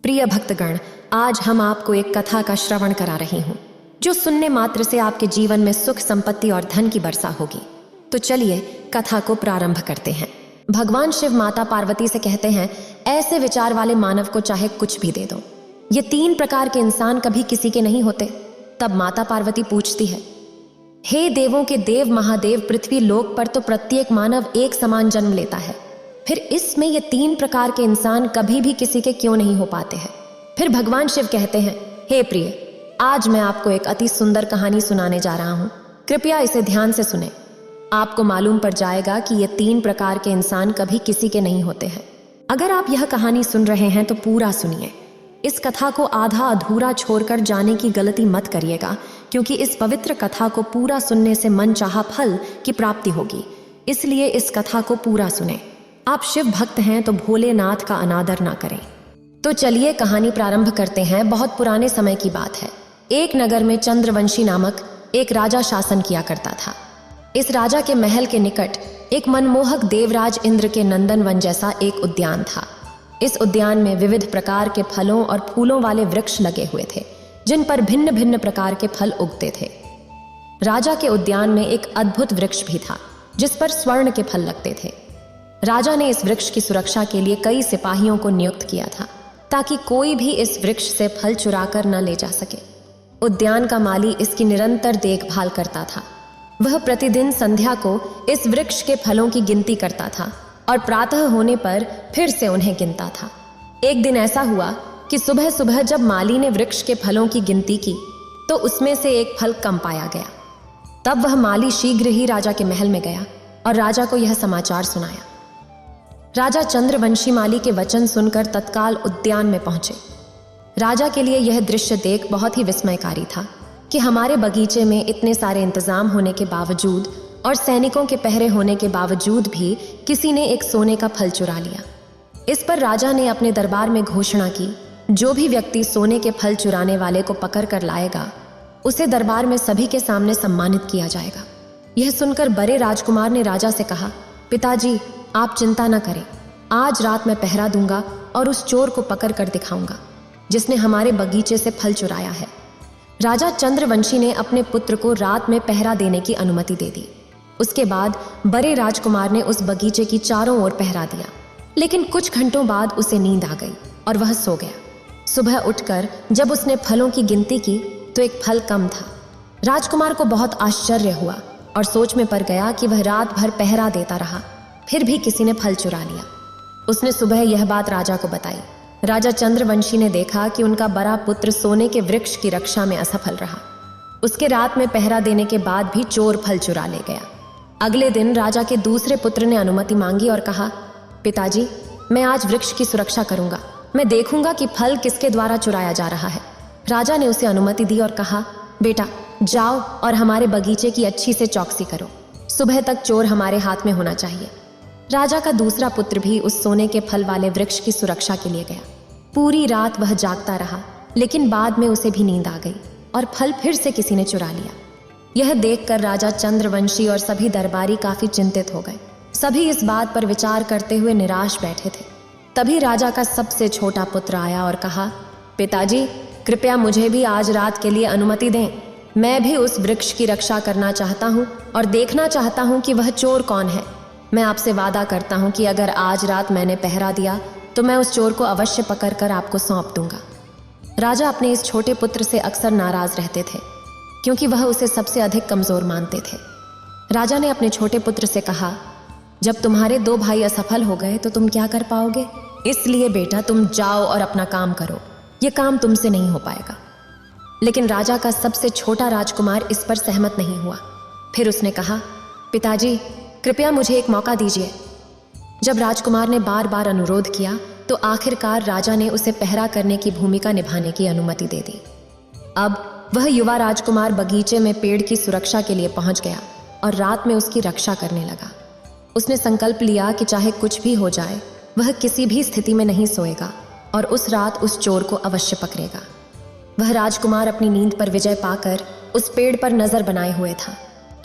प्रिय भक्तगण, आज हम आपको एक कथा का श्रवण करा रही हूँ जो सुनने मात्र से आपके जीवन में सुख, संपत्ति और धन की वर्षा होगी। तो चलिए कथा को प्रारंभ करते हैं। भगवान शिव माता पार्वती से कहते हैं, ऐसे विचार वाले मानव को चाहे कुछ भी दे दो। ये 3 प्रकार के इंसान कभी किसी के नहीं होते। तब माता पार्वती पूछती है, हे देवों के देव महादेव, पृथ्वी लोक पर तो प्रत्येक मानव एक समान जन्म लेता है, फिर इसमें ये 3 प्रकार के इंसान कभी भी किसी के क्यों नहीं हो पाते हैं। फिर भगवान शिव कहते हैं, हे प्रिय, आज मैं आपको एक अति सुंदर कहानी सुनाने जा रहा हूँ, कृपया इसे ध्यान से सुने। आपको मालूम पड़ जाएगा कि ये 3 प्रकार के इंसान कभी किसी के नहीं होते हैं। अगर आप यह कहानी सुन रहे हैं तो पूरा सुनिए। इस कथा को आधा अधूरा छोड़कर जाने की गलती मत करिएगा, क्योंकि इस पवित्र कथा को पूरा सुनने से मन चाहा फल की प्राप्ति होगी। इसलिए इस कथा को पूरा सुने। आप शिव भक्त हैं तो भोलेनाथ का अनादर ना करें। तो चलिए कहानी प्रारंभ करते हैं। बहुत पुराने समय की बात है। एक नगर में चंद्रवंशी नामक एक राजा शासन किया करता था। इस राजा के महल के निकट एक मनमोहक देवराज इंद्र के नंदनवन जैसा एक उद्यान था। इस उद्यान में विविध प्रकार के फलों और फूलों वाले वृक्ष लगे हुए थे, जिन पर भिन्न भिन्न प्रकार के फल उगते थे। राजा के उद्यान में एक अद्भुत वृक्ष भी था, जिस पर स्वर्ण के फल लगते थे। राजा ने इस वृक्ष की सुरक्षा के लिए कई सिपाहियों को नियुक्त किया था, ताकि कोई भी इस वृक्ष से फल चुराकर न ले जा सके। उद्यान का माली इसकी निरंतर देखभाल करता था। वह प्रतिदिन संध्या को इस वृक्ष के फलों की गिनती करता था और प्रातः होने पर फिर से उन्हें गिनता था। एक दिन ऐसा हुआ कि सुबह सुबह जब माली ने वृक्ष के फलों की गिनती की तो उसमें से एक फल कम पाया गया। तब वह माली शीघ्र ही राजा के महल में गया और राजा को यह समाचार सुनाया। राजा चंद्रवंशी माली के वचन सुनकर तत्काल उद्यान में पहुंचे। राजा के लिए यह दृश्य देख बहुत ही विस्मयकारी था कि हमारे बगीचे में इतने सारे इंतजाम होने के बावजूद और सैनिकों के पहरे होने के बावजूद भी किसी ने एक सोने का फल चुरा लिया। इस पर राजा ने अपने दरबार में घोषणा की, जो भी व्यक्ति सोने के फल चुराने वाले को पकड़ कर लाएगा, उसे दरबार में सभी के सामने सम्मानित किया जाएगा। यह सुनकर बड़े राजकुमार ने राजा से कहा, पिताजी, आप चिंता न करें, आज रात मैं पहरा दूंगा और उस चोर को पकड़ कर दिखाऊंगा जिसने हमारे बगीचे से फल चुराया है। राजा चंद्रवंशी ने अपने पुत्र को रात में पहरा देने की अनुमति दे दी। उसके बाद बड़े राजकुमार ने उस बगीचे की चारों ओर पहरा दिया, लेकिन कुछ घंटों बाद उसे नींद आ गई और वह सो गया। सुबह उठकर जब उसने फलों की गिनती की तो एक फल कम था। राजकुमार को बहुत आश्चर्य हुआ और सोच में पड़ गया कि वह रात भर पहरा देता रहा, फिर भी किसी ने फल चुरा लिया। उसने सुबह यह बात राजा को बताई। राजा चंद्रवंशी ने देखा कि उनका बड़ा पुत्र सोने के वृक्ष की रक्षा में असफल रहा। उसके रात में पहरा देने के बाद भी चोर फल चुरा ले गया। अगले दिन राजा के दूसरे पुत्र ने अनुमति मांगी और कहा, पिताजी, मैं आज वृक्ष की सुरक्षा करूंगा। मैं देखूंगा कि फल किसके द्वारा चुराया जा रहा है। राजा ने उसे अनुमति दी और कहा, बेटा, जाओ और हमारे बगीचे की अच्छी से चौकसी करो। सुबह तक चोर हमारे हाथ में होना चाहिए। राजा का दूसरा पुत्र भी उस सोने के फल वाले वृक्ष की सुरक्षा के लिए गया। पूरी रात वह जागता रहा, लेकिन बाद में उसे भी नींद आ गई और फल फिर से किसी ने चुरा लिया। यह देखकर राजा चंद्रवंशी और सभी दरबारी काफी चिंतित हो गए। सभी इस बात पर विचार करते हुए निराश बैठे थे। तभी राजा का सबसे छोटा पुत्र आया और कहा, पिताजी, कृपया मुझे भी आज रात के लिए अनुमति दें। मैं भी उस वृक्ष की रक्षा करना चाहता हूँ और देखना चाहता हूँ कि वह चोर कौन है। मैं आपसे वादा करता हूँ कि अगर आज रात मैंने पहरा दिया तो मैं उस चोर को अवश्य पकड़कर आपको सौंप दूंगा। राजा अपने इस छोटे पुत्र से अक्सर नाराज रहते थे, क्योंकि वह उसे सबसे अधिक कमजोर मानते थे। राजा ने अपने छोटे पुत्र से कहा, जब तुम्हारे 2 भाई असफल हो गए तो तुम क्या कर पाओगे? इसलिए बेटा, तुम जाओ और अपना काम करो। यह काम तुमसे नहीं हो पाएगा। लेकिन राजा का सबसे छोटा राजकुमार इस पर सहमत नहीं हुआ। फिर उसने कहा, पिताजी, कृपया मुझे एक मौका दीजिए। जब राजकुमार ने बार बार अनुरोध किया तो आखिरकार राजा ने उसे पहरा करने की भूमिका निभाने की अनुमति दे दी। अब वह युवा राजकुमार बगीचे में पेड़ की सुरक्षा के लिए पहुंच गया और रात में उसकी रक्षा करने लगा। उसने संकल्प लिया कि चाहे कुछ भी हो जाए, वह किसी भी स्थिति में नहीं सोएगा और उस रात उस चोर को अवश्य पकड़ेगा। वह राजकुमार अपनी नींद पर विजय पाकर उस पेड़ पर नजर बनाए हुए था।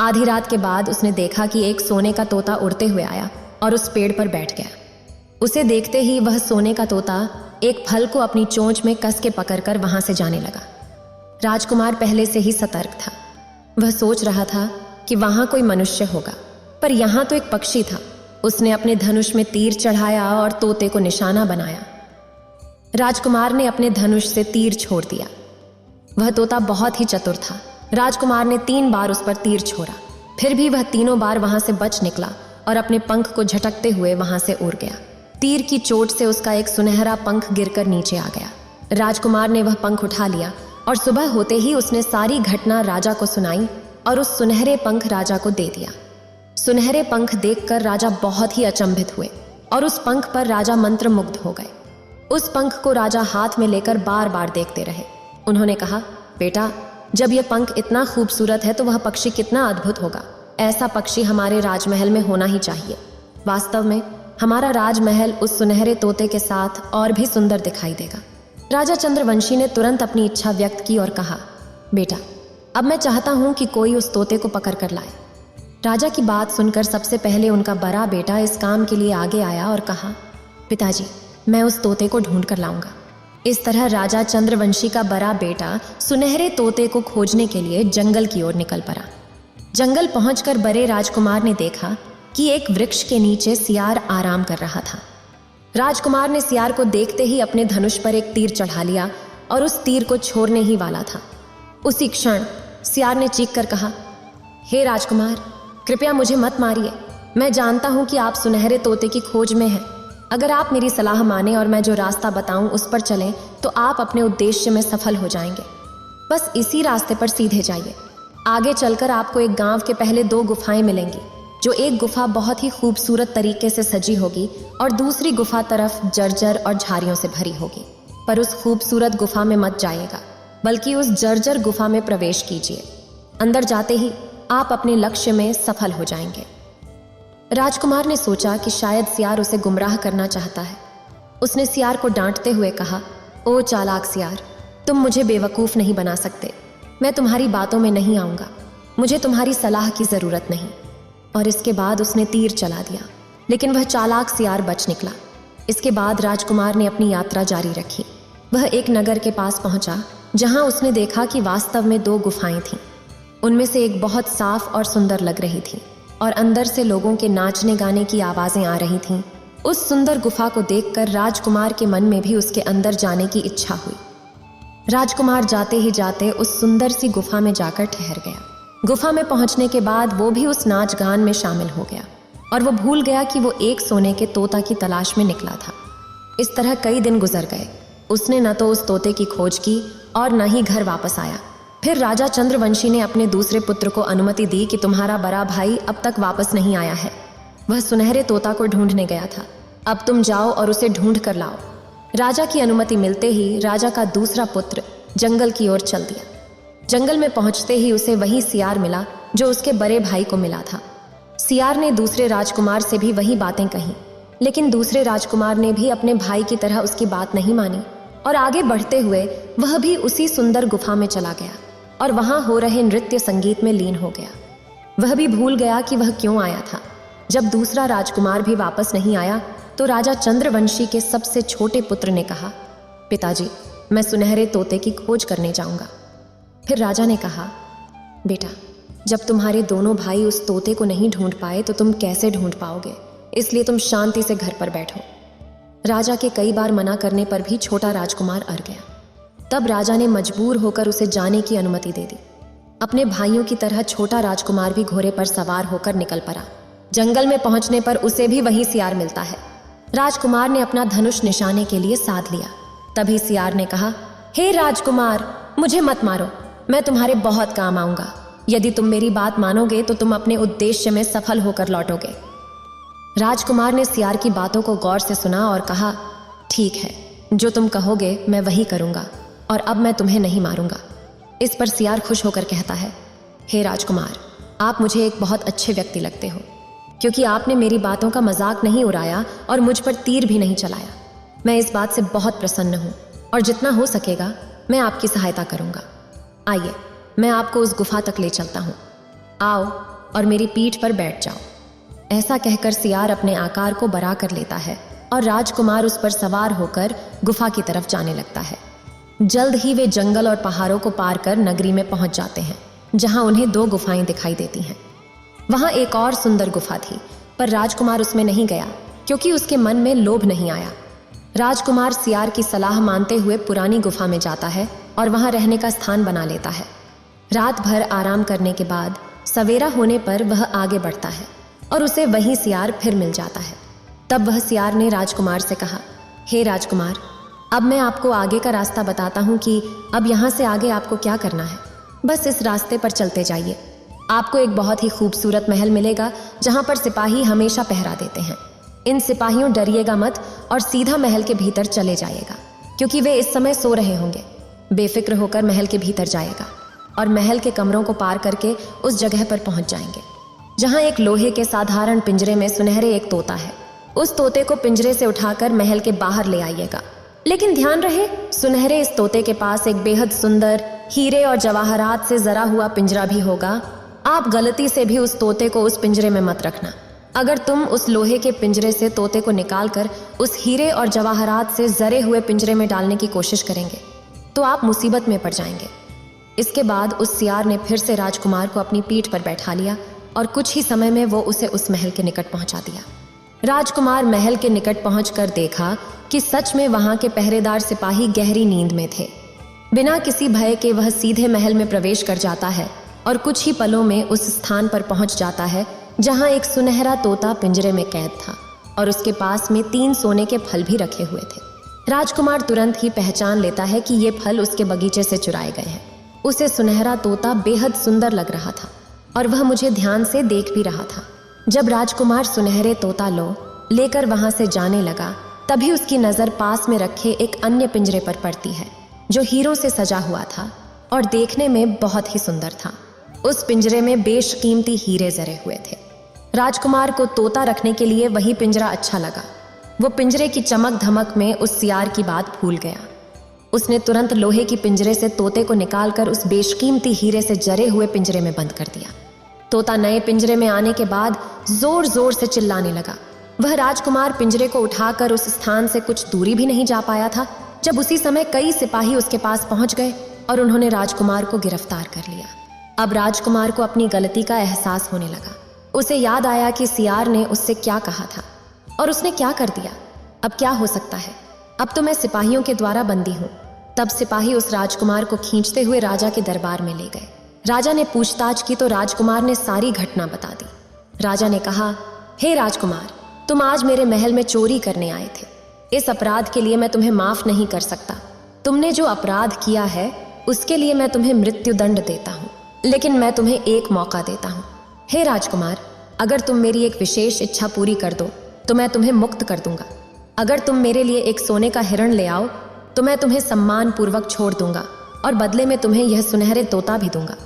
आधी रात के बाद उसने देखा कि एक सोने का तोता उड़ते हुए आया और उस पेड़ पर बैठ गया। उसे देखते ही वह सोने का तोता एक फल को अपनी चोंच में कस के पकड़कर वहां से जाने लगा। राजकुमार पहले से ही सतर्क था। वह सोच रहा था कि वहां कोई मनुष्य होगा, पर यहाँ तो एक पक्षी था। उसने अपने धनुष में तीर चढ़ाया और तोते को निशाना बनाया। राजकुमार ने अपने धनुष से तीर छोड़ दिया। वह तोता बहुत ही चतुर था। राजकुमार ने 3 बार उस पर तीर छोड़ा, फिर भी वह तीनों बार वहां से बच निकला और अपने पंख को झटकते हुए वहां से उड़ गया। तीर की चोट से उसका एक सुनहरा पंख गिरकर नीचे आ गया। राजकुमार ने वह पंख उठा लिया और सुबह होते ही उसने सारी घटना राजा को सुनाई और उस सुनहरे पंख राजा को दे दिया। सुनहरे पंख देखकर राजा बहुत ही अचंभित हुए और उस पंख पर राजा मंत्रमुग्ध हो गए। उस पंख को राजा हाथ में लेकर बार बार देखते रहे। उन्होंने कहा, बेटा, जब यह पंख इतना खूबसूरत है तो वह पक्षी कितना अद्भुत होगा। ऐसा पक्षी हमारे राजमहल में होना ही चाहिए। वास्तव में हमारा राजमहल उस सुनहरे तोते के साथ और भी सुंदर दिखाई देगा। राजा चंद्रवंशी ने तुरंत अपनी इच्छा व्यक्त की और कहा, बेटा, अब मैं चाहता हूं कि कोई उस तोते को पकड़ कर लाए। राजा की बात सुनकर सबसे पहले उनका बड़ा बेटा इस काम के लिए आगे आया और कहा, पिताजी, मैं उस तोते को ढूंढ कर लाऊंगा। इस तरह राजा चंद्रवंशी का बड़ा बेटा सुनहरे तोते को खोजने के लिए जंगल की ओर निकल पड़ा। जंगल पहुंचकर बड़े राजकुमार ने देखा कि एक वृक्ष के नीचे सियार आराम कर रहा था। राजकुमार ने सियार को देखते ही अपने धनुष पर एक तीर चढ़ा लिया और उस तीर को छोड़ने ही वाला था। उसी क्षण सियार ने चीख कर कहा, हे राजकुमार, कृपया मुझे मत मारिए। मैं जानता हूं कि आप सुनहरे तोते की खोज में हैं। अगर आप मेरी सलाह माने और मैं जो रास्ता बताऊं उस पर चलें तो आप अपने उद्देश्य में सफल हो जाएंगे। बस इसी रास्ते पर सीधे जाइए। आगे चलकर आपको एक गांव के पहले 2 गुफाएं मिलेंगी, जो एक गुफा बहुत ही खूबसूरत तरीके से सजी होगी और दूसरी गुफा तरफ जर्जर और झाड़ियों से भरी होगी। पर उस खूबसूरत गुफा में मत जाइएगा, बल्कि उस जर्जर गुफा में प्रवेश कीजिए। अंदर जाते ही आप अपने लक्ष्य में सफल हो जाएंगे। राजकुमार ने सोचा कि शायद सियार उसे गुमराह करना चाहता है। उसने सियार को डांटते हुए कहा, ओ चालाक सियार, तुम मुझे बेवकूफ़ नहीं बना सकते। मैं तुम्हारी बातों में नहीं आऊँगा। मुझे तुम्हारी सलाह की ज़रूरत नहीं। और इसके बाद उसने तीर चला दिया, लेकिन वह चालाक सियार बच निकला। इसके बाद राजकुमार ने अपनी यात्रा जारी रखी। वह एक नगर के पास पहुंचा, जहां उसने देखा कि वास्तव में 2 गुफाएं थीं। उनमें से एक बहुत साफ और सुंदर लग रही थी और अंदर से लोगों के नाचने गाने की आवाज़ें आ रही थीं। उस सुंदर गुफा को देखकर राजकुमार के मन में भी उसके अंदर जाने की इच्छा हुई। राजकुमार जाते ही जाते उस सुंदर सी गुफा में जाकर ठहर गया। गुफा में पहुंचने के बाद वो भी उस नाच गान में शामिल हो गया और वो भूल गया कि वो एक सोने के तोता की तलाश में निकला था। इस तरह कई दिन गुजर गए। उसने न तो उस तोते की खोज की और न ही घर वापस आया। फिर राजा चंद्रवंशी ने अपने दूसरे पुत्र को अनुमति दी कि तुम्हारा बड़ा भाई अब तक वापस नहीं आया है। वह सुनहरे तोता को ढूंढने गया था। अब तुम जाओ और उसे ढूंढ कर लाओ। राजा की अनुमति मिलते ही राजा का दूसरा पुत्र जंगल की ओर चल दिया। जंगल में पहुंचते ही उसे वही सियार मिला जो उसके बड़े भाई को मिला था। सियार ने दूसरे राजकुमार से भी वही बातें कही, लेकिन दूसरे राजकुमार ने भी अपने भाई की तरह उसकी बात नहीं मानी और आगे बढ़ते हुए वह भी उसी सुंदर गुफा में चला गया और वहां हो रहे नृत्य संगीत में लीन हो गया। वह भी भूल गया कि वह क्यों आया था। जब दूसरा राजकुमार भी वापस नहीं आया तो राजा चंद्रवंशी के सबसे छोटे पुत्र ने कहा, पिताजी, मैं सुनहरे तोते की खोज करने जाऊंगा। फिर राजा ने कहा, बेटा, जब तुम्हारे दोनों भाई उस तोते को नहीं ढूंढ पाए तो तुम कैसे ढूंढ पाओगे, इसलिए तुम शांति से घर पर बैठो। राजा के कई बार मना करने पर भी छोटा राजकुमार अड़ गया। तब राजा ने मजबूर होकर उसे जाने की अनुमति दे दी। अपने भाइयों की तरह छोटा राजकुमार भी घोड़े पर सवार होकर निकल पड़ा। जंगल में पहुंचने पर उसे भी वही सियार मिलता है। राजकुमार ने अपना धनुष निशाने के लिए साध लिया। तभी सियार ने कहा, हे राजकुमार, मुझे मत मारो, मैं तुम्हारे बहुत काम आऊंगा। यदि तुम मेरी बात मानोगे तो तुम अपने उद्देश्य में सफल होकर लौटोगे। राजकुमार ने सियार की बातों को गौर से सुना और कहा, ठीक है, जो तुम कहोगे मैं वही करूंगा और अब मैं तुम्हें नहीं मारूंगा। इस पर सियार खुश होकर कहता है, हे राजकुमार, आप मुझे एक बहुत अच्छे व्यक्ति लगते हो, क्योंकि आपने मेरी बातों का मजाक नहीं उड़ाया और मुझ पर तीर भी नहीं चलाया। मैं इस बात से बहुत प्रसन्न हूँ और जितना हो सकेगा मैं आपकी सहायता करूँगा। आइए, मैं आपको उस गुफा तक ले चलता हूँ। आओ और मेरी पीठ पर बैठ जाओ। ऐसा कहकर सियार अपने आकार को बड़ा कर लेता है और राजकुमार उस पर सवार होकर गुफा की तरफ जाने लगता है। जल्द ही वे जंगल और पहाड़ों को पार कर नगरी में पहुंच जाते हैं, जहां उन्हें 2 गुफाएं दिखाई देती हैं। वहां एक और सुंदर गुफा थी, पर राजकुमार उसमें नहीं गया क्योंकि उसके मन में लोभ नहीं आया। राजकुमार सियार की सलाह मानते हुए पुरानी गुफा में जाता है और वहां रहने का स्थान बना लेता है। रात भर आराम करने के बाद सवेरा होने पर वह आगे बढ़ता है और उसे वही सियार फिर मिल जाता है। तब वह सियार ने राजकुमार से कहा, हे राजकुमार, अब मैं आपको आगे का रास्ता बताता हूँ कि अब यहाँ से आगे आपको क्या करना है। बस इस रास्ते पर चलते जाइए। आपको एक बहुत ही खूबसूरत महल मिलेगा जहाँ पर सिपाही हमेशा पहरा देते हैं। इन सिपाहियों डरिएगा मत और सीधा महल के भीतर चले जाइएगा, क्योंकि वे इस समय सो रहे होंगे। बेफिक्र होकर महल के भीतर जाएगा और महल के कमरों को पार करके उस जगह पर पहुंच जाएंगे जहां एक लोहे के साधारण पिंजरे में सुनहरे एक तोता है। उस तोते को पिंजरे से उठाकर महल के बाहर ले आइएगा, लेकिन ध्यान रहे सुनहरे इस तोते के पास एक बेहद सुंदर हीरे और जवाहरात से जरा हुआ पिंजरा भी होगा। आप गलती से भी उस तोते को उस पिंजरे में मत रखना। अगर तुम उस लोहे के पिंजरे से तोते को निकालकर उस हीरे और जवाहरात से जरे हुए पिंजरे में डालने की कोशिश करेंगे तो आप मुसीबत में पड़ जाएंगे। इसके बाद उस सियार ने फिर से राजकुमार को अपनी पीठ पर बैठा लिया और कुछ ही समय में वो उसे उस महल के निकट पहुंचा दिया। राजकुमार महल के निकट पहुंचकर देखा कि सच में वहां के पहरेदार सिपाही गहरी नींद में थे। बिना किसी भय के वह सीधे महल में प्रवेश कर जाता है और कुछ ही पलों में उस स्थान पर पहुंच जाता है जहां एक सुनहरा तोता पिंजरे में कैद था और उसके पास में 3 सोने के फल भी रखे हुए थे। राजकुमार तुरंत ही पहचान लेता है कि ये फल उसके बगीचे से चुराए गए हैं। उसे सुनहरा तोता बेहद सुंदर लग रहा था और वह मुझे ध्यान से देख भी रहा था। जब राजकुमार सुनहरे तोता लेकर वहां से जाने लगा, तभी उसकी नजर पास में रखे एक अन्य पिंजरे पर पड़ती है जो हीरों से सजा हुआ था और देखने में बहुत ही सुंदर था। उस पिंजरे में बेशकीमती हीरे जरे हुए थे। राजकुमार को तोता रखने के लिए वही पिंजरा अच्छा लगा। वो पिंजरे की चमक धमक में उस सियार की बात भूल गया। उसने तुरंत लोहे की पिंजरे से तोते को निकालकर उस बेशकीमती हीरे से जरे हुए पिंजरे में बंद कर दिया। तोता नए पिंजरे में आने के बाद जोर जोर से चिल्लाने लगा। वह राजकुमार पिंजरे को उठाकर उस स्थान से कुछ दूरी भी नहीं जा पाया था जब उसी समय कई सिपाही उसके पास पहुंच गए और उन्होंने राजकुमार को गिरफ्तार कर लिया। अब राजकुमार को अपनी गलती का एहसास होने लगा। उसे याद आया कि सियार ने उससे क्या कहा था और उसने क्या कर दिया। अब क्या हो सकता है, अब तो मैं सिपाहियों के द्वारा बंदी हूँ। तब सिपाही उस राजकुमार को खींचते हुए राजा के दरबार में ले गए। राजा ने पूछताछ की तो राजकुमार ने सारी घटना बता दी। राजा ने कहा, हे राजकुमार, तुम आज मेरे महल में चोरी करने आए थे। इस अपराध के लिए मैं तुम्हें माफ नहीं कर सकता। तुमने जो अपराध किया है उसके लिए मैं तुम्हें मृत्यु दंड देता हूँ, लेकिन मैं तुम्हें एक मौका देता हूँ। हे राजकुमार, अगर तुम मेरी एक विशेष इच्छा पूरी कर दो तो मैं तुम्हें मुक्त कर दूंगा। अगर तुम मेरे लिए एक सोने का हिरण ले आओ तो मैं तुम्हें सम्मान पूर्वक छोड़ दूंगा और बदले में तुम्हें यह सुनहरे तोता भी दूंगा।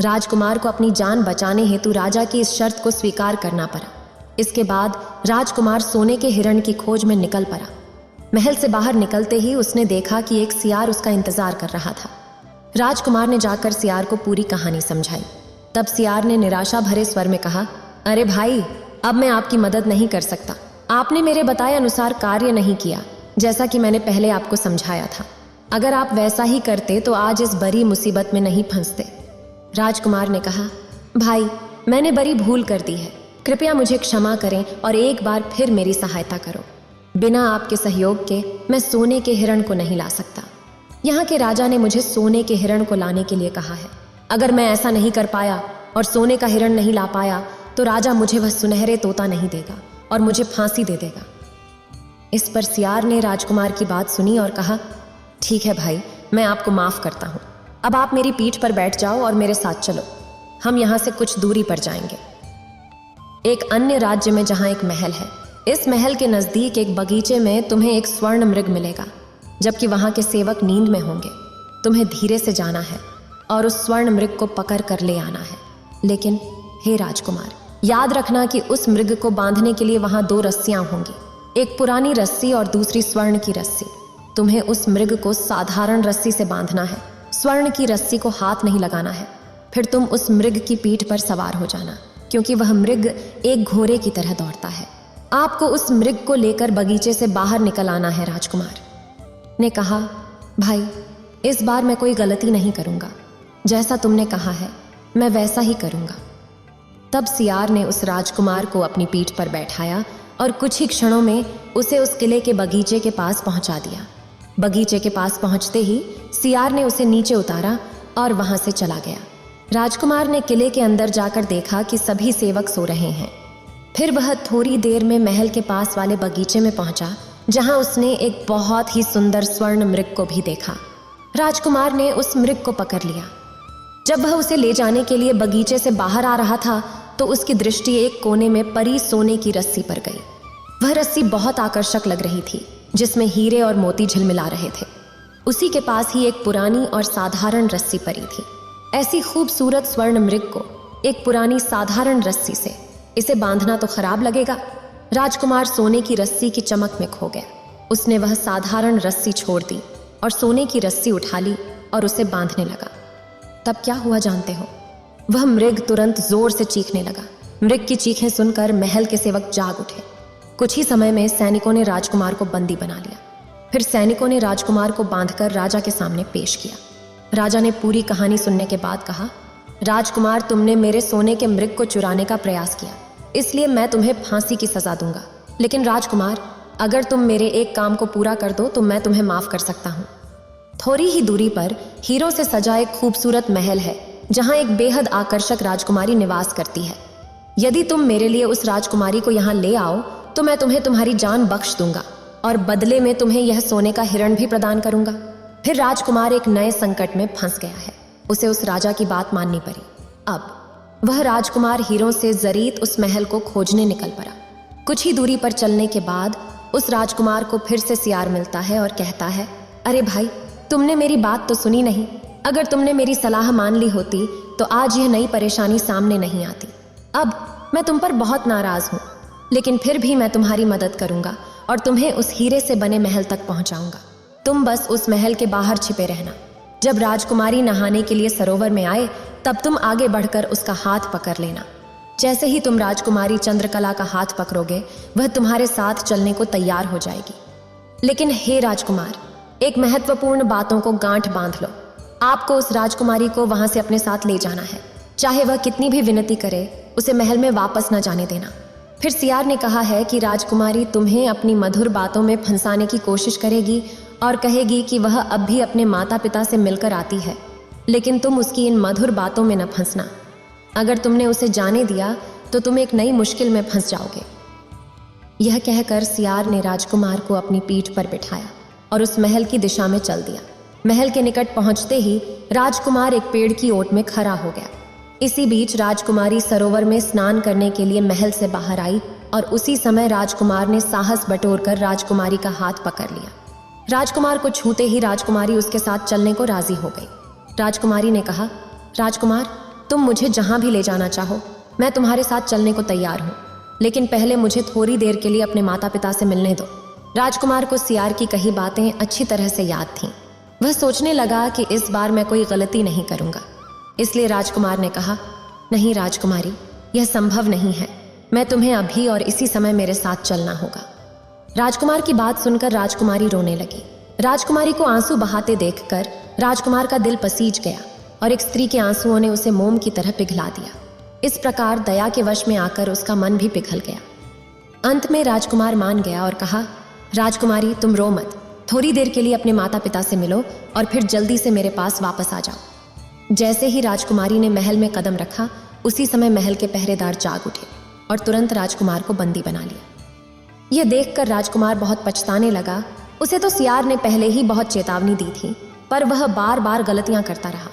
राजकुमार को अपनी जान बचाने हेतु राजा की इस शर्त को स्वीकार करना पड़ा। इसके बाद राजकुमार सोने के हिरण की खोज में निकल पड़ा। महल से बाहर निकलते ही उसने देखा कि एक सियार उसका इंतजार कर रहा था। राजकुमार ने जाकर सियार को पूरी कहानी समझाई। तब सियार ने निराशा भरे स्वर में कहा, अरे भाई, अब मैं आपकी मदद नहीं कर सकता। आपने मेरे बताए अनुसार कार्य नहीं किया, जैसा कि मैंने पहले आपको समझाया था। अगर आप वैसा ही करते तो आज इस बड़ी मुसीबत में नहीं फंसते। राजकुमार ने कहा, भाई, मैंने बड़ी भूल कर दी है। कृपया मुझे क्षमा करें और एक बार फिर मेरी सहायता करो। बिना आपके सहयोग के मैं सोने के हिरण को नहीं ला सकता। यहाँ के राजा ने मुझे सोने के हिरण को लाने के लिए कहा है। अगर मैं ऐसा नहीं कर पाया और सोने का हिरण नहीं ला पाया तो राजा मुझे वह सुनहरे तोता नहीं देगा और मुझे फांसी दे देगा। इस पर सियार ने राजकुमार की बात सुनी और कहा, ठीक है भाई, मैं आपको माफ करता हूँ। अब आप मेरी पीठ पर बैठ जाओ और मेरे साथ चलो। हम यहाँ से कुछ दूरी पर जाएंगे। एक अन्य राज्य में जहाँ एक महल है, इस महल के नजदीक एक बगीचे में तुम्हें एक स्वर्ण मृग मिलेगा, जबकि वहां के सेवक नींद में होंगे। तुम्हें धीरे से जाना है और उस स्वर्ण मृग को पकड़ कर ले आना है। लेकिन हे राजकुमार, याद रखना कि उस मृग को बांधने के लिए वहां 2 रस्सियां होंगी, एक पुरानी रस्सी और दूसरी स्वर्ण की रस्सी। तुम्हें उस मृग को साधारण रस्सी से बांधना है, स्वर्ण की रस्सी को हाथ नहीं लगाना है। फिर तुम उस मृग की पीठ पर सवार हो जाना, क्योंकि वह मृग एक घोड़े की तरह दौड़ता है। आपको उस मृग को लेकर बगीचे से बाहर निकल आना है। राजकुमार ने कहा, भाई इस बार मैं कोई गलती नहीं करूंगा, जैसा तुमने कहा है मैं वैसा ही करूंगा। तब सियार ने उस राजकुमार को अपनी पीठ पर बैठाया और कुछ ही क्षणों में उसे उस किले के बगीचे के पास पहुंचा दिया। बगीचे के पास पहुंचते ही सियार ने उसे नीचे उतारा और वहां से चला गया। राजकुमार ने किले के अंदर जाकर देखा कि सभी सेवक सो रहे हैं। फिर वह थोड़ी देर में महल के पास वाले बगीचे में पहुंचा, जहां उसने एक बहुत ही सुंदर स्वर्ण मृग को भी देखा। राजकुमार ने उस मृग को पकड़ लिया। जब वह उसे ले जाने के लिए बगीचे से बाहर आ रहा था तो उसकी दृष्टि एक कोने में परी सोने की रस्सी पर गई। वह रस्सी बहुत आकर्षक लग रही थी, जिसमें हीरे और मोती झिलमिला रहे थे। उसी के पास ही एक पुरानी और साधारण रस्सी परी थी। ऐसी खूबसूरत स्वर्ण मृग को एक पुरानी साधारण रस्सी से इसे बांधना तो खराब लगेगा। राजकुमार सोने की रस्सी की चमक में खो गया। उसने वह साधारण रस्सी छोड़ दी और सोने की रस्सी उठा ली और उसे बांधने लगा। तब क्या हुआ जानते हो? वह मृग तुरंत जोर से चीखने लगा। मृग की चीखें सुनकर महल के सेवक जाग उठे। कुछ ही समय में सैनिकों ने राजकुमार को बंदी बना लिया। फिर सैनिकों ने राजकुमार को बांधकर राजा के सामने पेश किया। राजा ने पूरी कहानी सुनने के बाद कहा, राजकुमार, तुमने मेरे सोने के मृग को चुराने का प्रयास किया, इसलिए मैं तुम्हें फांसी की सजा दूंगा। लेकिन राजकुमार, अगर तुम मेरे एक काम को पूरा कर दो तो मैं तुम्हें माफ कर सकता हूँ। थोड़ी ही दूरी पर हीरों से सजा एक खूबसूरत महल है, जहाँ एक बेहद आकर्षक राजकुमारी निवास करती है। यदि तुम मेरे लिए उस राजकुमारी को यहाँ ले आओ तो मैं तुम्हें तुम्हारी जान बख्श दूंगा और बदले में तुम्हें यह सोने का हिरण भी प्रदान करूंगा। फिर राजकुमार एक नए संकट में फंस गया है। उसे उस राजा की बात माननी पड़ी। अब वह राजकुमार हीरों से जरीत उस महल को खोजने निकल पड़ा। कुछ ही दूरी पर चलने के बाद उस राजकुमार को फिर से सियार मिलता है और कहता है, अरे भाई, तुमने मेरी बात तो सुनी नहीं। अगर तुमने मेरी सलाह मान ली होती तो आज यह नई परेशानी सामने नहीं आती। अब मैं तुम पर बहुत नाराज हूँ, लेकिन फिर भी मैं तुम्हारी मदद करूंगा और तुम्हें उस हीरे से बने महल तक पहुंचाऊंगा। तुम बस उस महल के बाहर छिपे रहना। जब राजकुमारी नहाने के लिए सरोवर में आए तब तुम आगे बढ़कर उसका हाथ पकड़ लेना। जैसे ही तुम राजकुमारी चंद्रकला का हाथ पकड़ोगे वह तुम्हारे साथ चलने को तैयार हो जाएगी। लेकिन हे राजकुमार, एक महत्वपूर्ण बातों को गांठ बांध लो। आपको उस राजकुमारी को वहां से अपने साथ ले जाना है। चाहे वह कितनी भी विनती करे, उसे महल में वापस न जाने देना। फिर सियार ने कहा है कि राजकुमारी तुम्हें अपनी मधुर बातों में फंसाने की कोशिश करेगी और कहेगी कि वह अब भी अपने माता पिता से मिलकर आती है, लेकिन तुम उसकी इन मधुर बातों में न फंसना। अगर तुमने उसे जाने दिया तो तुम एक नई मुश्किल में फंस जाओगे। यह कहकर सियार ने राजकुमार को अपनी पीठ पर बिठाया और उस महल की दिशा में चल दिया। महल के निकट पहुंचते ही राजकुमार एक पेड़ की ओट में खड़ा हो गया। इसी बीच राजकुमारी सरोवर में स्नान करने के लिए महल से बाहर आई और उसी समय राजकुमार ने साहस बटोरकर राजकुमारी का हाथ पकड़ लिया। राजकुमार को छूते ही राजकुमारी उसके साथ चलने को राजी हो गई। राजकुमारी ने कहा, राजकुमार, तुम मुझे जहां भी ले जाना चाहो, मैं तुम्हारे साथ चलने को तैयार हूँ, लेकिन पहले मुझे थोड़ी देर के लिए अपने माता पिता से मिलने दो। राजकुमार को सियार की कही बातें अच्छी तरह से याद थीं। वह सोचने लगा कि इस बार मैं कोई गलती नहीं करूंगा। इसलिए राजकुमार ने कहा, नहीं राजकुमारी, यह संभव नहीं है। मैं तुम्हें अभी और इसी समय मेरे साथ चलना होगा। राजकुमार की बात सुनकर राजकुमारी रोने लगी। राजकुमारी को आंसू बहाते देखकर राजकुमार का दिल पसीज गया और एक स्त्री के आंसुओं ने उसे मोम की तरह पिघला दिया। इस प्रकार दया के वश में आकर उसका मन भी पिघल गया। अंत में राजकुमार मान गया और कहा, राजकुमारी, तुम रो मत। थोड़ी देर के लिए अपने माता पिता से मिलो और फिर जल्दी से मेरे पास वापस आ जाओ। जैसे ही राजकुमारी ने महल में कदम रखा, उसी समय महल के पहरेदार जाग उठे और तुरंत राजकुमार को बंदी बना लिया। यह देखकर राजकुमार बहुत पछताने लगा। उसे तो सियार ने पहले ही बहुत चेतावनी दी थी, पर वह बार बार गलतियां करता रहा।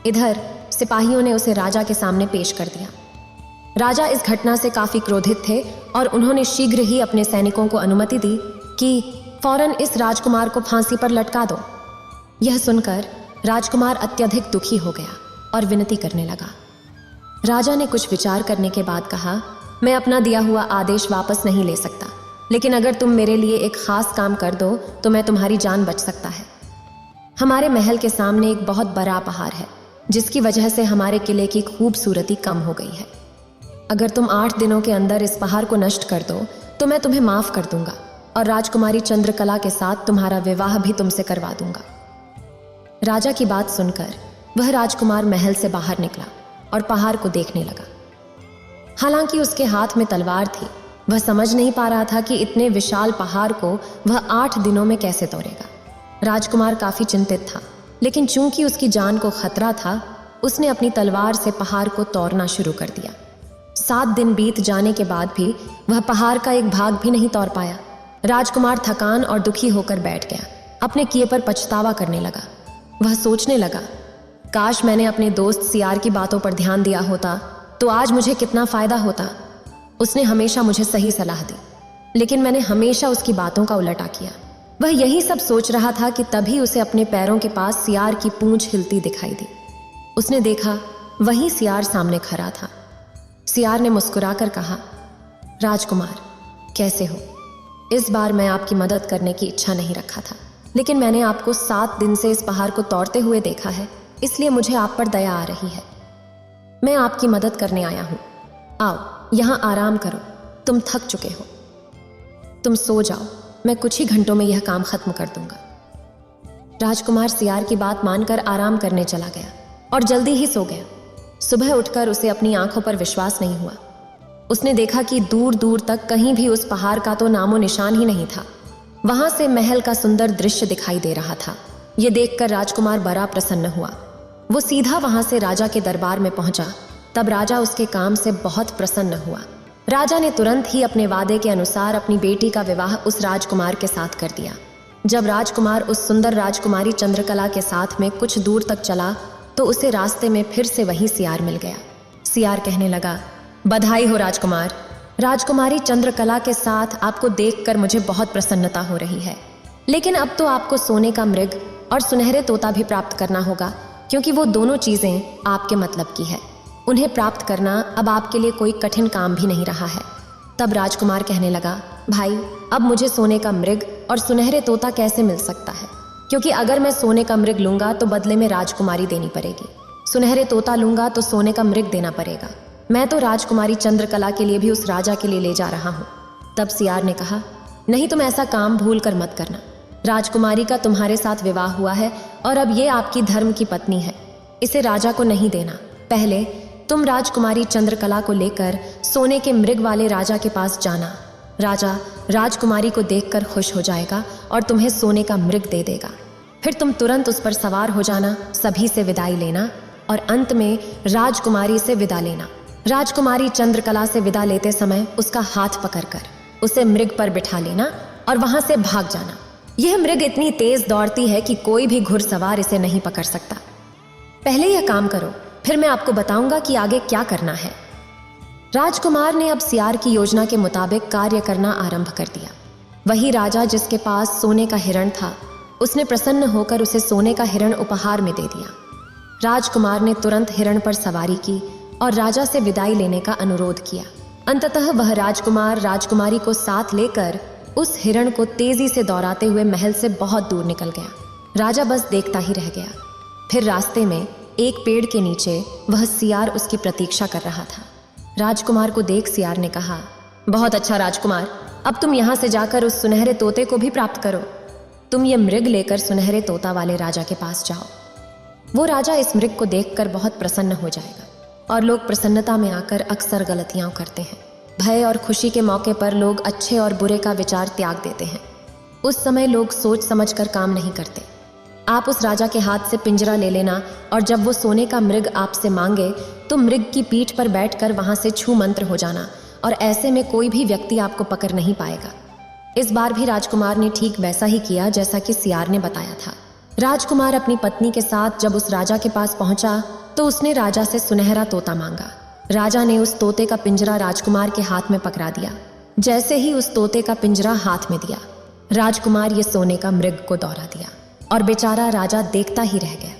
इधर सिपाहियों ने उसे राजा के सामने पेश कर दिया। राजा इस घटना से काफी क्रोधित थे और उन्होंने शीघ्र ही अपने सैनिकों को अनुमति दी कि फौरन इस राजकुमार को फांसी पर लटका दो। यह सुनकर राजकुमार अत्यधिक दुखी हो गया और विनती करने लगा। राजा ने कुछ विचार करने के बाद कहा, मैं अपना दिया हुआ आदेश वापस नहीं ले सकता, लेकिन अगर तुम मेरे लिए एक खास काम कर दो तो मैं तुम्हारी जान बच सकता है। हमारे महल के सामने एक बहुत बड़ा पहाड़ है, जिसकी वजह से हमारे किले की खूबसूरती कम हो गई है। अगर तुम 8 दिनों के अंदर इस पहाड़ को नष्ट कर दो तो मैं तुम्हें माफ कर दूंगा और राजकुमारी चंद्रकला के साथ तुम्हारा विवाह भी तुमसे करवा दूंगा। राजा की बात सुनकर वह राजकुमार महल से बाहर निकला और पहाड़ को देखने लगा। हालांकि उसके हाथ में तलवार थी, वह समझ नहीं पा रहा था कि इतने विशाल पहाड़ को वह 8 दिनों में कैसे तोड़ेगा। राजकुमार काफी चिंतित था, लेकिन चूंकि उसकी जान को खतरा था, उसने अपनी तलवार से पहाड़ को तोड़ना शुरू कर दिया। 7 दिन बीत जाने के बाद भी वह पहाड़ का एक भाग भी नहीं तोड़ पाया। राजकुमार थकान और दुखी होकर बैठ गया, अपने किए पर पछतावा करने लगा। वह सोचने लगा, काश मैंने अपने दोस्त सियार की बातों पर ध्यान दिया होता तो आज मुझे कितना फायदा होता। उसने हमेशा मुझे सही सलाह दी, लेकिन मैंने हमेशा उसकी बातों का उलटा किया। वह यही सब सोच रहा था कि तभी उसे अपने पैरों के पास सियार की पूंछ हिलती दिखाई दी। उसने देखा, वहीं सियार सामने खड़ा था। सियार ने मुस्कुराकर कहा, राजकुमार कैसे हो? इस बार मैं आपकी मदद करने की इच्छा नहीं रखा था, लेकिन मैंने आपको 7 दिन से इस पहाड़ को तोड़ते हुए देखा है, इसलिए मुझे आप पर दया आ रही है। मैं आपकी मदद करने आया हूं। आओ यहां आराम करो, तुम थक चुके हो। तुम सो जाओ, मैं कुछ ही घंटों में यह काम खत्म कर दूंगा। राजकुमार सियार की बात मानकर आराम करने चला गया और जल्दी ही सो गया। सुबह उठकर उसे अपनी आंखों पर विश्वास नहीं हुआ। उसने देखा कि दूर दूर तक कहीं भी उस पहाड़ का तो नामो निशान ही नहीं था। वहां से महल का सुंदर दृश्य दिखाई दे रहा था। यह देखकर राजकुमार बड़ा प्रसन्न हुआ। वो सीधा वहां से राजा के दरबार में पहुंचा। तब राजा उसके काम से बहुत प्रसन्न हुआ। राजा ने तुरंत ही अपने वादे के अनुसार अपनी बेटी का विवाह उस राजकुमार के साथ कर दिया। जब राजकुमार उस सुंदर राजकुमारी चंद्रकला के साथ में कुछ दूर तक चला तो उसे रास्ते में फिर से वही सियार मिल गया। सियार कहने लगा, बधाई हो राजकुमार। राजकुमारी चंद्रकला के साथ आपको देखकर मुझे बहुत प्रसन्नता हो रही है, लेकिन अब तो आपको सोने का मृग और सुनहरे तोता भी प्राप्त करना होगा, क्योंकि वो दोनों चीजें आपके मतलब की है। उन्हें प्राप्त करना अब आपके लिए कोई कठिन काम भी नहीं रहा है। तब राजकुमार कहने लगा, भाई अब मुझे सोने का मृग और सुनहरे तोता कैसे मिल सकता है, क्योंकि अगर मैं सोने का मृग लूंगा तो बदले में राजकुमारी देनी पड़ेगी, सुनहरे तोता लूंगा तो सोने का मृग देना पड़ेगा। मैं तो राजकुमारी चंद्रकला के लिए भी उस राजा के लिए ले जा रहा हूँ। तब सियार ने कहा, नहीं, तुम ऐसा काम भूल कर मत करना। राजकुमारी का तुम्हारे साथ विवाह हुआ है और अब ये आपकी धर्म की पत्नी है, इसे राजा को नहीं देना। पहले तुम राजकुमारी चंद्रकला को लेकर सोने के मृग वाले राजा के पास जाना। राजा राजकुमारी को देखकर खुश हो जाएगा और तुम्हें सोने का मृग दे देगा। फिर तुम तुरंत उस पर सवार हो जाना, सभी से विदाई लेना और अंत में राजकुमारी से विदा लेना। राजकुमारी चंद्रकला से विदा लेते समय उसका हाथ पकड़कर उसे मृग पर बिठा लेना और वहां से भाग जाना। यह मृग इतनी तेज दौड़ती है कि कोई भी घुड़सवार इसे नहीं पकड़ सकता। पहले यह काम करो, फिर मैं आपको बताऊंगा कि आगे क्या करना है। राजकुमार ने अब सियार की योजना के मुताबिक कार्य करना आरंभ कर दिया। वही राजा जिसके पास सोने का हिरण था, उसने प्रसन्न होकर उसे सोने का हिरण उपहार में दे दिया। राजकुमार ने तुरंत हिरण पर सवारी की और राजा से विदाई लेने का अनुरोध किया। अंततः वह राजकुमार राजकुमारी को साथ लेकर उस हिरण को तेजी से दौड़ाते हुए महल से बहुत दूर निकल गया। राजा बस देखता ही रह गया। फिर रास्ते में एक पेड़ के नीचे वह सियार उसकी प्रतीक्षा कर रहा था। राजकुमार को देख सियार ने कहा, बहुत अच्छा राजकुमार, अब तुम यहाँ से जाकर उस सुनहरे तोते को भी प्राप्त करो। तुम ये मृग लेकर सुनहरे तोता वाले राजा के पास जाओ। वो राजा इस मृग को देखकर बहुत प्रसन्न हो जाएगा। और लोग प्रसन्नता में आकर अक्सर गलतियां करते हैं। भय और खुशी के मौके पर लोग अच्छे और बुरे का विचार त्याग देते हैं। उस समय लोग सोच समझकर काम नहीं करते। आप उस राजा के हाथ से पिंजरा ले लेना और जब वो सोने का मृग आपसे मांगे तो मृग की पीठ पर बैठकर वहां से छू मंत्र हो जाना और ऐसे में कोई भी व्यक्ति आपको पकड़ नहीं पाएगा। इस बार भी राजकुमार ने ठीक वैसा ही किया जैसा कि सियार ने बताया था। राजकुमार अपनी पत्नी के साथ जब उस राजा के पास पहुंचा तो उसने राजा से सुनहरा तोता मांगा। राजा ने उस तोते का पिंजरा राजकुमार के हाथ में पकड़ा दिया। जैसे ही उस तोते का पिंजरा हाथ में दिया, राजकुमार ये सोने का मृग को दौड़ा दिया और बेचारा राजा देखता ही रह गया।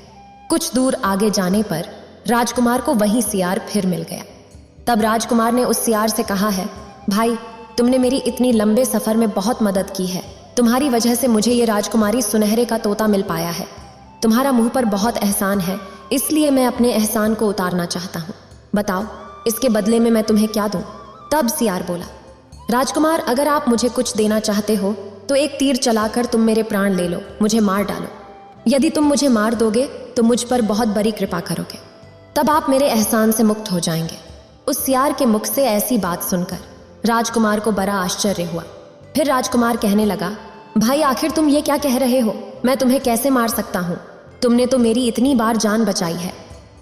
कुछ दूर आगे जाने पर राजकुमार को वही सियार फिर मिल गया। तब राजकुमार ने उस सियार से कहा है, भाई तुमने मेरी इतनी लंबे सफर में बहुत मदद की है। तुम्हारी वजह से मुझे ये राजकुमारी सुनहरे का तोता मिल पाया है। तुम्हारा मुंह पर बहुत एहसान है, इसलिए मैं अपने एहसान को उतारना चाहता हूँ। बताओ इसके बदले में मैं तुम्हें क्या दूं? तब सियार बोला, राजकुमार, अगर आप मुझे कुछ देना चाहते हो तो एक तीर चलाकर तुम मेरे प्राण ले लो, मुझे मार डालो। यदि तुम मुझे मार दोगे तो मुझ पर बहुत बड़ी कृपा करोगे, तब आप मेरे एहसान से मुक्त हो जाएंगे। उस सियार के मुख से ऐसी बात सुनकर राजकुमार को बड़ा आश्चर्य हुआ। फिर राजकुमार कहने लगा, भाई आखिर तुम ये क्या कह रहे हो? मैं तुम्हें कैसे मार सकता हूँ? तुमने तो मेरी इतनी बार जान बचाई है,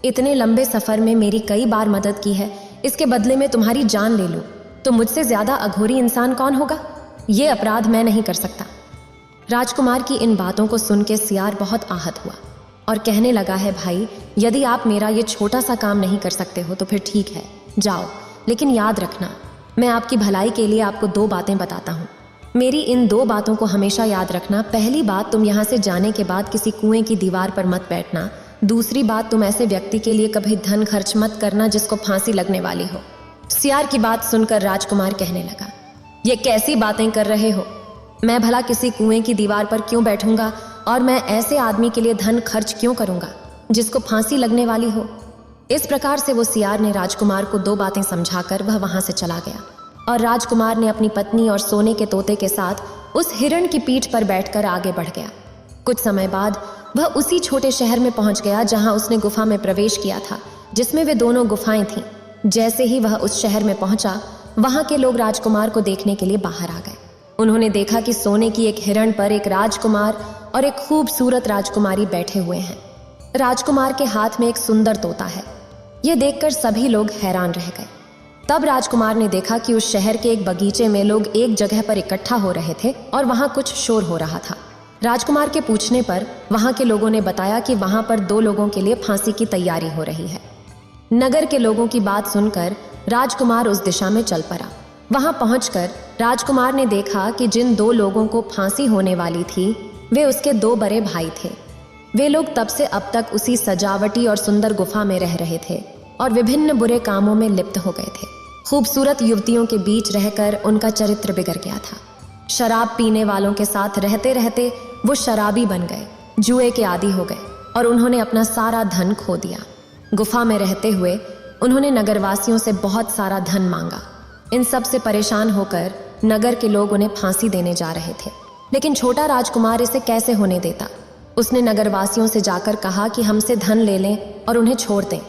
इतने लंबे सफर में मेरी कई बार मदद की है, इसके बदले में तुम्हारी जान ले लूं तो मुझसे ज्यादा अघोरी इंसान कौन होगा? ये अपराध मैं नहीं कर सकता। राजकुमार की इन बातों को सुन के सियार बहुत आहत हुआ और कहने लगा है, भाई यदि आप मेरा ये छोटा सा काम नहीं कर सकते हो तो फिर ठीक है, जाओ, लेकिन याद रखना मैं आपकी भलाई के लिए आपको 2 बातें बताता हूँ। मेरी इन 2 बातों को हमेशा याद रखना। पहली बात, तुम यहाँ से जाने के बाद किसी कुएं की दीवार पर मत बैठना। दूसरी बात, तुम ऐसे व्यक्ति के लिए कभी धन खर्च मत करना जिसको फांसी लगने वाली हो। सियार की बात सुनकर राजकुमार कहने लगा, ये कैसी बातें कर रहे हो? मैं भला किसी कुएं की दीवार पर क्यों बैठूंगा और मैं ऐसे आदमी के लिए धन खर्च क्यों करूंगा जिसको फांसी लगने वाली हो? इस प्रकार से वो सियार ने राजकुमार को 2 बातें समझाकर वह वहां से चला गया और राजकुमार ने अपनी पत्नी और सोने के तोते के साथ उस हिरण की पीठ पर बैठकर आगे बढ़ गया। कुछ समय बाद वह उसी छोटे शहर में पहुंच गया जहां उसने गुफा में प्रवेश किया था, जिसमें वे दोनों गुफाएं थीं। जैसे ही वह उस शहर में पहुंचा, वहां के लोग राजकुमार को देखने के लिए बाहर आ गए। उन्होंने देखा कि सोने की एक हिरण पर एक राजकुमार और एक खूबसूरत राजकुमारी बैठे हुए हैं। राजकुमार के हाथ में एक सुंदर तोता है। यह देखकर सभी लोग हैरान रह गए। तब राजकुमार ने देखा कि उस शहर के एक बगीचे में लोग एक जगह पर इकट्ठा हो रहे थे और वहां कुछ शोर हो रहा था। राजकुमार के पूछने पर वहां के लोगों ने बताया कि वहां पर 2 लोगों के लिए फांसी की तैयारी हो रही है। नगर के लोगों की बात सुनकर राजकुमार उस दिशा में चल पड़ा। वहां पहुंचकर राजकुमार ने देखा कि जिन 2 लोगों को फांसी होने वाली थी वे उसके 2 बड़े भाई थे। वे लोग तब से अब तक उसी सजावटी और सुंदर गुफा में रह रहे थे और विभिन्न बुरे कामों में लिप्त हो गए थे। खूबसूरत युवतियों के बीच रहकर उनका चरित्र बिगड़ गया था। शराब पीने वालों के साथ रहते रहते वो शराबी बन गए, जुए के आदी हो गए और उन्होंने अपना सारा धन खो दिया। गुफा में रहते हुए उन्होंने नगरवासियों से बहुत सारा धन मांगा। इन सब से परेशान होकर नगर के लोग उन्हें फांसी देने जा रहे थे, लेकिन छोटा राजकुमार इसे कैसे होने देता। उसने नगरवासियों से जाकर कहा कि हमसे धन ले लें और उन्हें छोड़ दें।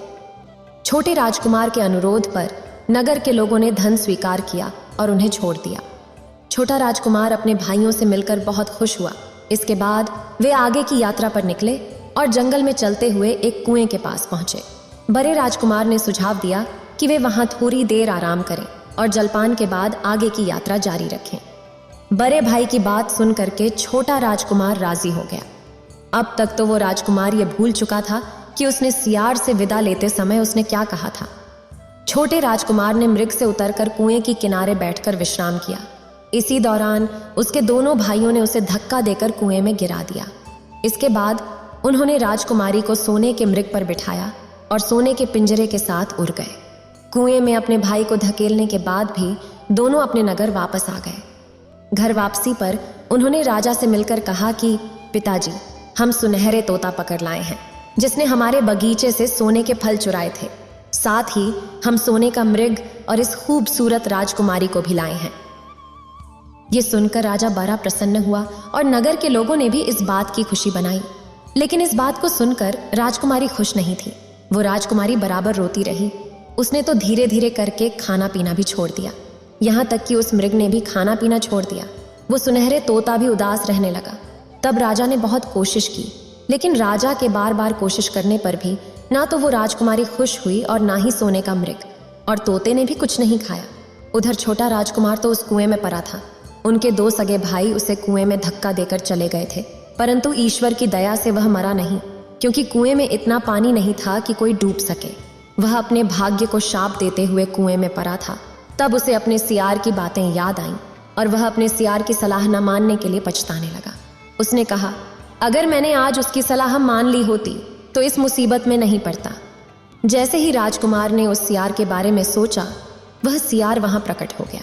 छोटे राजकुमार के अनुरोध पर नगर के लोगों ने धन स्वीकार किया और उन्हें छोड़ दिया। छोटा राजकुमार अपने भाइयों से मिलकर बहुत खुश हुआ। इसके बाद वे आगे की यात्रा पर निकले और जंगल में चलते हुए एक कुएं के पास पहुंचे। बड़े राजकुमार ने सुझाव दिया कि वे वहां थोड़ी देर आराम करें और जलपान के बाद आगे की यात्रा जारी रखें। बड़े भाई की बात सुन करके छोटा राजकुमार राजी हो गया। अब तक तो वो राजकुमार ये भूल चुका था कि उसने सियार से विदा लेते समय उसने क्या कहा था। छोटे राजकुमार ने मृग से उतरकर कुएं की किनारे बैठकर विश्राम किया। इसी दौरान उसके दोनों भाइयों ने उसे धक्का देकर कुएं में गिरा दिया। इसके बाद उन्होंने राजकुमारी को सोने के मृग पर बिठाया और सोने के पिंजरे के साथ उड़ गए। कुएं में अपने भाई को धकेलने के बाद भी दोनों अपने नगर वापस आ गए। घर वापसी पर उन्होंने राजा से मिलकर कहा कि पिताजी, हम सुनहरे तोता पकड़ लाए हैं जिसने हमारे बगीचे से सोने के फल चुराए थे। साथ ही हम सोने का मृग और इस खूबसूरत राजकुमारी को भी लाए हैं। ये सुनकर राजा बड़ा प्रसन्न हुआ और नगर के लोगों ने भी इस बात की खुशी बनाई। लेकिन इस बात को सुनकर राजकुमारी खुश नहीं थी। वो राजकुमारी बराबर रोती रही। उसने तो धीरे धीरे करके खाना पीना भी छोड़ दिया, यहाँ तक कि उस मृग ने भी खाना पीना छोड़ दिया। वो सुनहरे तोता भी उदास रहने लगा। तब राजा ने बहुत कोशिश की, लेकिन राजा के बार बार कोशिश करने पर भी ना तो वो राजकुमारी खुश हुई और ना ही सोने का मृग, और तोते ने भी कुछ नहीं खाया। उधर छोटा राजकुमार तो उस कुएं में पड़ा था। उनके 2 सगे भाई उसे कुएं में धक्का देकर चले गए थे, परंतु ईश्वर की दया से वह मरा नहीं, क्योंकि कुएं में इतना पानी नहीं था कि कोई डूब सके। वह अपने भाग्य को शाप देते हुए कुएं में पड़ा था। तब उसे अपने सियार की बातें याद आईं और वह अपने सियार की सलाह न मानने के लिए पछताने लगा। उसने कहा, अगर मैंने आज उसकी सलाह मान ली होती तो इस मुसीबत में नहीं पड़ता। जैसे ही राजकुमार ने उस सियार के बारे में सोचा, वह सियार वहां प्रकट हो गया।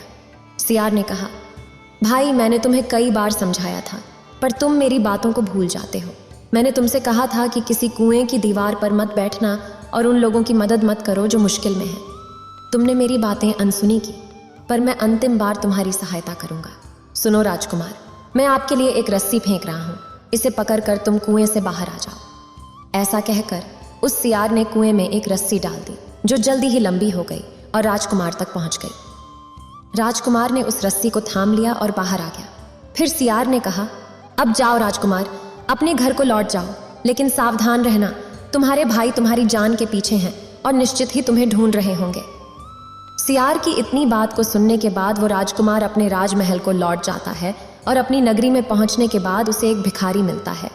सियार ने कहा, भाई, मैंने तुम्हें कई बार समझाया था, पर तुम मेरी बातों को भूल जाते हो। मैंने तुमसे कहा था कि किसी कुएं की दीवार पर मत बैठना और उन लोगों की मदद मत करो जो मुश्किल में हैं। तुमने मेरी बातें अनसुनी की। पर मैं अंतिम बार तुम्हारी सहायता करूंगा। सुनो राजकुमार, मैं आपके लिए एक रस्सी फेंक रहा हूं, इसे पकड़कर तुम कुएं से बाहर आ जाओ। ऐसा कहकर उस सियार ने कुएं में एक रस्सी डाल दी, जो जल्दी ही लंबी हो गई और राजकुमार तक पहुंच गई। राजकुमार ने उस रस्सी को थाम लिया और बाहर आ गया। फिर सियार ने कहा, अब जाओ राजकुमार, अपने घर को लौट जाओ, लेकिन सावधान रहना, तुम्हारे भाई तुम्हारी जान के पीछे हैं और निश्चित ही तुम्हें ढूंढ रहे होंगे। सियार की इतनी बात को सुनने के बाद वो राजकुमार अपने राजमहल को लौट जाता है और अपनी नगरी में पहुंचने के बाद उसे एक भिखारी मिलता है।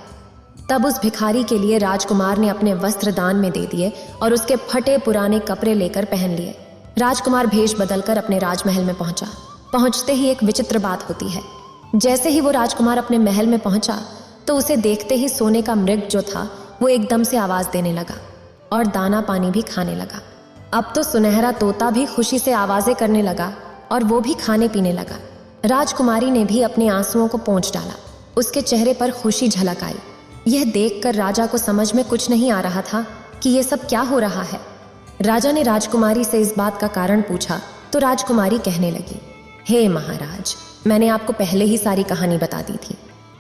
तब उस भिखारी के लिए राजकुमार ने अपने वस्त्र दान में दे दिए और उसके फटे पुराने कपड़े लेकर पहन लिए। राजकुमार भेष बदलकर अपने राजमहल में पहुंचा। पहुंचते ही एक विचित्र बात होती है। जैसे ही वो राजकुमार अपने महल में पहुंचा तो उसे देखते ही सोने का मृग जो था वो एकदम से आवाज देने लगा और दाना पानी भी खाने लगा। अब तो सुनहरा तोता भी खुशी से आवाजें करने लगा और वो भी खाने पीने लगा। राजकुमारी ने भी अपने आंसुओं को पोंछ डाला। उसके चेहरे पर खुशी झलक आई। यह देखकर राजा को समझ में कुछ नहीं आ रहा था कि ये सब क्या हो रहा है। राजा ने राजकुमारी से इस बात का कारण पूछा तो राजकुमारी कहने लगी, हे महाराज, मैंने आपको पहले ही सारी कहानी बता दी थी।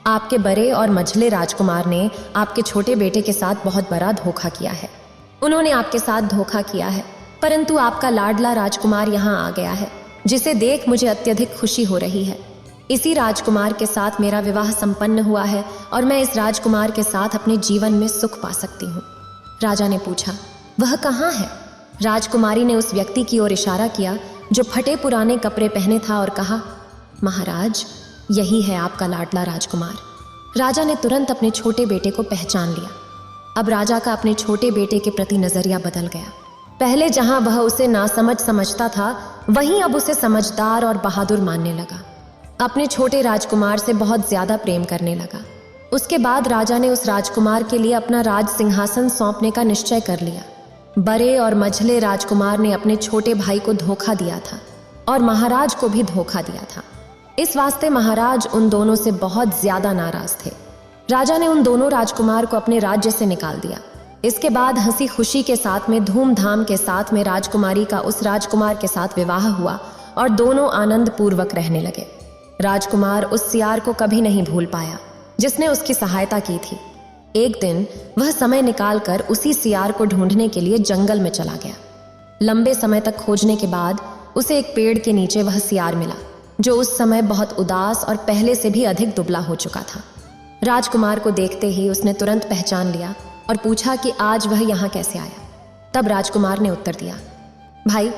आपके बड़े और मझले राजकुमार ने आपके छोटे बेटे के साथ बहुत बड़ा धोखा किया है। उन्होंने आपके साथ धोखा किया है, परंतु आपका लाडला राजकुमार यहाँ आ गया है, जिसे देख मुझे अत्यधिक खुशी हो रही है। इसी राजकुमार के साथ मेरा विवाह संपन्न हुआ है और मैं इस राजकुमार के साथ अपने जीवन में सुख पा सकती हूँ। राजा ने पूछा, वह कहाँ है? राजकुमारी ने उस व्यक्ति की ओर इशारा किया जो फटे पुराने कपड़े पहने था और कहा, महाराज, यही है आपका लाडला राजकुमार। राजा ने तुरंत अपने छोटे बेटे को पहचान लिया। अब राजा का अपने छोटे बेटे के प्रति नजरिया बदल गया। पहले जहां वह उसे नासमझ समझता था, वहीं अब उसे समझदार और बहादुर मानने लगा। अपने छोटे राजकुमार से बहुत ज्यादा प्रेम करने लगा। उसके बाद राजा ने उस राजकुमार के लिए अपना राज सिंहासन सौंपने का निश्चय कर लिया। बड़े और मझले राजकुमार ने अपने छोटे भाई को धोखा दिया था और महाराज को भी धोखा दिया था। इस वास्ते महाराज उन दोनों से बहुत ज्यादा नाराज थे। राजा ने उन दोनों राजकुमार को अपने राज्य से निकाल दिया। इसके बाद हंसी खुशी के साथ में धूमधाम के साथ में राजकुमारी का उस राजकुमार के साथ विवाह हुआ और दोनों आनंद पूर्वक रहने लगे। राजकुमार उस सियार को कभी नहीं भूल पाया जिसने उसकी सहायता की थी। एक दिन वह समय निकालकर उसी सियार को ढूंढने के लिए जंगल में चला गया। लंबे समय तक खोजने के बाद उसे एक पेड़ के नीचे वह सियार मिला, जो उस समय बहुत उदास और पहले से भी अधिक दुबला हो चुका था। राजकुमार को देखते ही उसने तुरंत पहचान लिया और पूछा कि आज वह यहाँ कैसे आया। तब राजकुमार ने उत्तर दिया, भाई,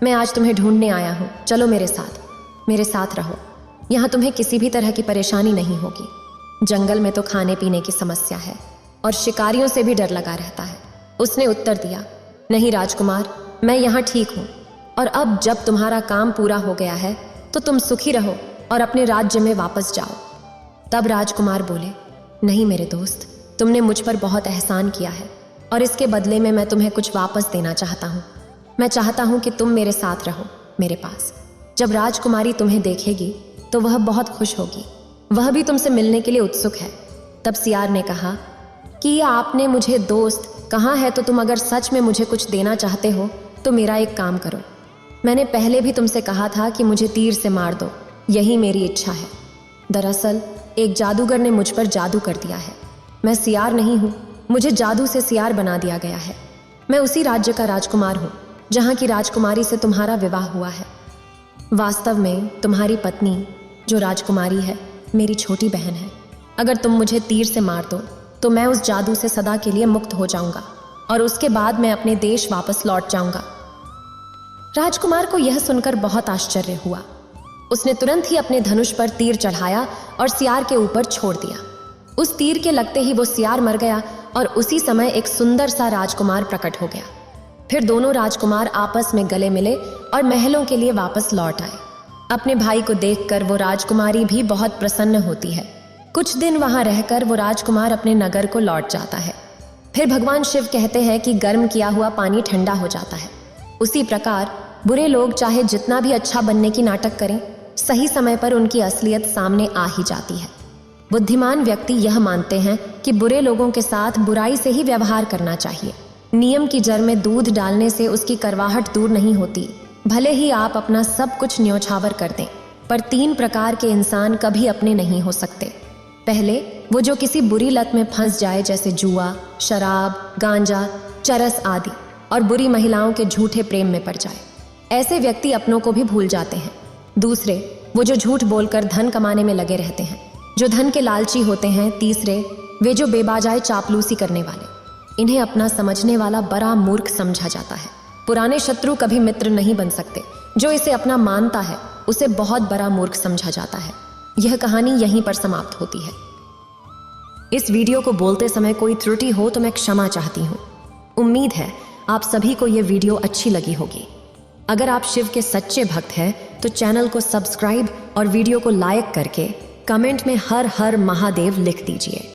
मैं आज तुम्हें ढूंढने आया हूँ, चलो मेरे साथ रहो। यहाँ तुम्हें किसी भी तरह की परेशानी नहीं होगी। जंगल में तो खाने पीने की समस्या है और शिकारियों से भी डर लगा रहता है। उसने उत्तर दिया, नहीं राजकुमार, मैं यहाँ ठीक हूँ और अब जब तुम्हारा काम पूरा हो गया है तो तुम सुखी रहो और अपने राज्य में वापस जाओ। तब राजकुमार बोले, नहीं मेरे दोस्त, तुमने मुझ पर बहुत एहसान किया है और इसके बदले में मैं तुम्हें कुछ वापस देना चाहता हूँ। मैं चाहता हूँ कि तुम मेरे साथ रहो मेरे पास। जब राजकुमारी तुम्हें देखेगी तो वह बहुत खुश होगी। वह भी तुमसे मिलने के लिए उत्सुक है। तब सियार ने कहा कि आपने मुझे दोस्त कहा है, तो तुम अगर सच में मुझे कुछ देना चाहते हो तो मेरा एक काम करो। मैंने पहले भी तुमसे कहा था कि मुझे तीर से मार दो, यही मेरी इच्छा है। दरअसल एक जादूगर ने मुझ पर जादू कर दिया है। मैं सियार नहीं हूँ, मुझे जादू से सियार बना दिया गया है। मैं उसी राज्य का राजकुमार हूँ जहाँ की राजकुमारी से तुम्हारा विवाह हुआ है। वास्तव में तुम्हारी पत्नी जो राजकुमारी है मेरी छोटी बहन है। अगर तुम मुझे तीर से मार दो तो मैं उस जादू से सदा के लिए मुक्त हो जाऊंगा और उसके बाद मैं अपने देश वापस लौट जाऊंगा। राजकुमार को यह सुनकर बहुत आश्चर्य हुआ। उसने तुरंत ही अपने धनुष पर तीर चढ़ाया और सियार के ऊपर छोड़ दिया। उस तीर के लगते ही वो सियार मर गया और उसी समय एक सुंदर सा राजकुमार प्रकट हो गया। फिर दोनों राजकुमार आपस में गले मिले और महलों के लिए वापस लौट आए। अपने भाई को देखकर वो राजकुमारी भी बहुत प्रसन्न होती है। कुछ दिन वहां रहकर वो राजकुमार अपने नगर को लौट जाता है। फिर भगवान शिव कहते हैं कि गर्म किया हुआ पानी ठंडा हो जाता है। उसी प्रकार बुरे लोग चाहे जितना भी अच्छा बनने की नाटक करें, सही समय पर उनकी असलियत सामने आ ही जाती है। बुद्धिमान व्यक्ति यह मानते हैं कि बुरे लोगों के साथ बुराई से ही व्यवहार करना चाहिए। नियम की जड़ में दूध डालने से उसकी करवाहट दूर नहीं होती, भले ही आप अपना सब कुछ न्योछावर कर दें, पर 3 प्रकार के इंसान कभी अपने नहीं हो सकते। पहले, वो जो किसी बुरी लत में फंस जाए, जैसे जुआ, शराब, गांजा, चरस आदि, और बुरी महिलाओं के झूठे प्रेम में पड़ जाए। ऐसे व्यक्ति अपनों को भी भूल जाते हैं। दूसरे, वो जो झूठ बोलकर धन कमाने में लगे रहते हैं, जो धन के लालची होते हैं। तीसरे, वे जो बेबाजाए चापलूसी करने वाले, इन्हें अपना समझने वाला बड़ा मूर्ख समझा जाता है। पुराने शत्रु कभी मित्र नहीं बन सकते। जो इसे अपना मानता है, उसे बहुत बड़ा मूर्ख समझा जाता है। यह कहानी यहीं पर समाप्त होती है। इस वीडियो को बोलते समय कोई त्रुटि हो तो मैं क्षमा चाहती हूँ। उम्मीद है आप सभी को यह वीडियो अच्छी लगी होगी। अगर आप शिव के सच्चे भक्त हैं तो चैनल को सब्सक्राइब और वीडियो को लाइक करके कमेंट में हर हर महादेव लिख दीजिए।